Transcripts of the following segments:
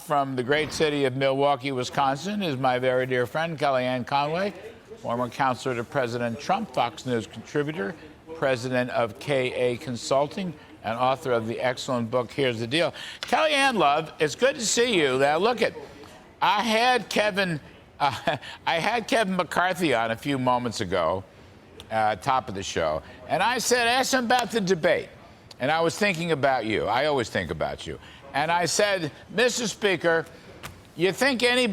from the great city of Milwaukee, Wisconsin, is my very dear friend, Kellyanne Conway, former counselor to President Trump, Fox News contributor, president of KA Consulting, and author of the excellent book, Here's the Deal. Kellyanne, love, it's good to see you. Now, look at, I had Kevin McCarthy on a few moments ago, top of the show, and I said, ask him about the debate. And I was thinking about you. I always think about you. And I said, Mr. Speaker, you think any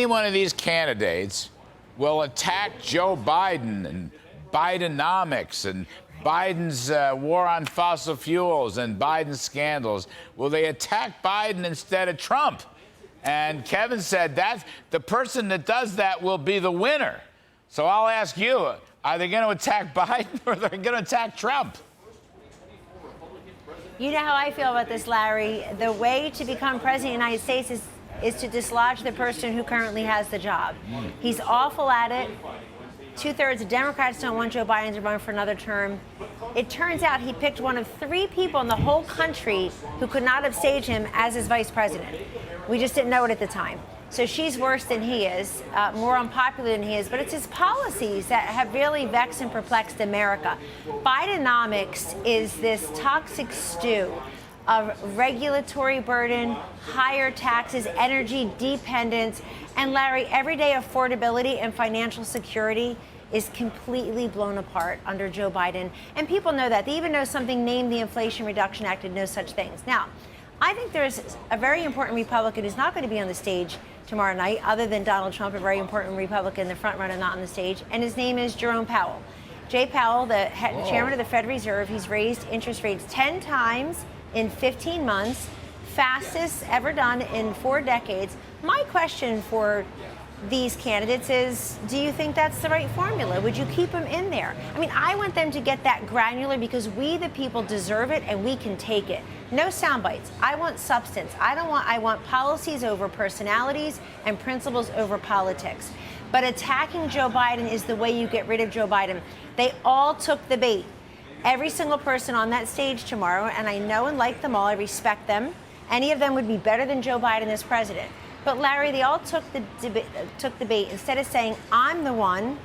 one of these candidates will attack Joe Biden and Bidenomics and Biden's war on fossil fuels and Biden's scandals? Will they attack Biden instead of Trump? And Kevin said that the person that does that will be the winner. So I'll ask you, are they going to attack Biden or are they going to attack Trump? You know how I feel about this, Larry. The way to become president of the United States is to dislodge the person who currently has the job. He's awful at it. 2/3 of Democrats don't want Joe Biden to run for another term. It turns out he picked one of 3 people in the whole country who could not have staged him as his vice president. We just didn't know it at the time. So she's worse than he is, more unpopular than he is, but it's his policies that have really vexed and perplexed America. Bidenomics is this toxic stew of regulatory burden, higher taxes, energy dependence, and Larry, everyday affordability and financial security is completely blown apart under Joe Biden. And people know that. They even know something named the Inflation Reduction Act and know such things. Now, I think there's a very important Republican who's not going to be on the stage tomorrow night, other than Donald Trump, a very important Republican, the front runner, not on the stage, and his name is Jerome Powell. Jay Powell, the chairman of the Fed Reserve, he's raised interest rates 10 times in 15 months, fastest ever done in 4 decades. My question for these candidates is, do you think that's the right formula? Would you keep them in there? I mean, I want them to get that granular because we, the people, deserve it and we can take it. No sound bites. I want substance. I want policies over personalities and principles over politics. But attacking Joe Biden is the way you get rid of Joe Biden. They all took the bait. Every single person on that stage tomorrow, and I know and like them all, I respect them. Any of them would be better than Joe Biden as president. But Larry, they all took the bait. Instead of saying, I'm the one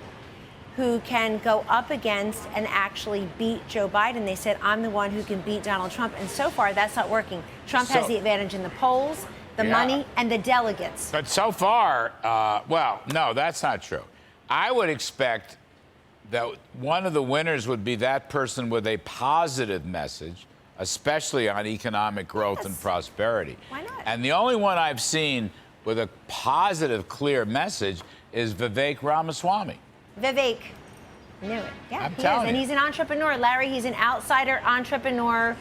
who can go up against and actually beat Joe Biden, they said, I'm the one who can beat Donald Trump. And so far, that's not working. Trump has the advantage in the polls, the money, and the delegates. But so far, well, no, that's not true. I would expect that one of the winners would be that person with a positive message, especially on economic growth and prosperity. Why not? And the only one I've seen with a positive, clear message is Vivek Ramaswamy. Vivek. Knew it. Yeah, I'm he is. telling And you. he's an entrepreneur. Larry, he's an outsider entrepreneur.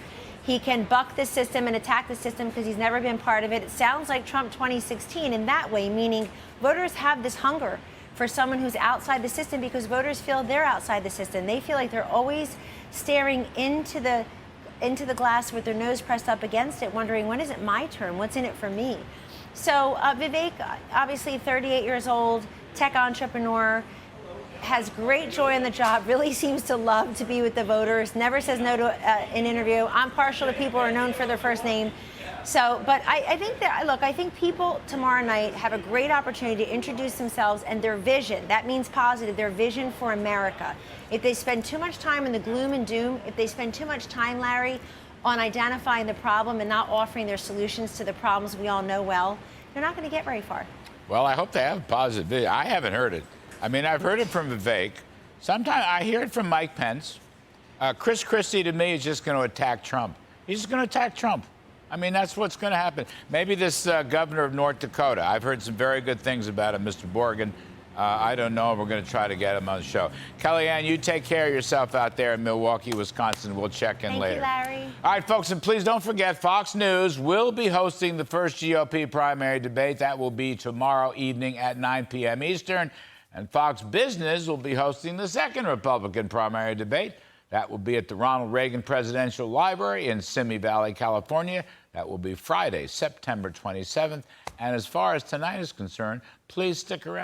He can buck the system and attack the system because he's never been part of it. It sounds like Trump 2016 in that way, meaning voters have this hunger for someone who's outside the system because voters feel they're outside the system. They feel like they're always staring into the glass with their nose pressed up against it, wondering, when is it my turn? What's in it for me? So Vivek, obviously 38 years old, tech entrepreneur, has great joy in the job, really seems to love to be with the voters, never says no to an interview. I'm partial to people who are known for their first name. So, but I think that, look, I think people tomorrow night have a great opportunity to introduce themselves and their vision. That means positive, their vision for America. If they spend too much time in the gloom and doom, if they spend too much time, Larry, on identifying the problem and not offering their solutions to the problems we all know well, they're not going to get very far. Well, I hope they have a positive vision. I haven't heard it. I mean, I've heard it from Vivek. Sometimes I hear it from Mike Pence. Chris Christie, to me, is just going to attack Trump. He's just going to attack Trump. I mean, that's what's going to happen. Maybe this governor of North Dakota. I've heard some very good things about him, Mr. Borgen. I don't know. We're going to try to get him on the show. Kellyanne, you take care of yourself out there in Milwaukee, Wisconsin. We'll check in later. Thank you, Larry. All right, folks, and please don't forget, Fox News will be hosting the first GOP primary debate. That will be tomorrow evening at 9 p.m. Eastern. And Fox Business will be hosting the second Republican primary debate. That will be at the Ronald Reagan Presidential Library in Simi Valley, California. That will be Friday, September 27th. And as far as tonight is concerned, please stick around.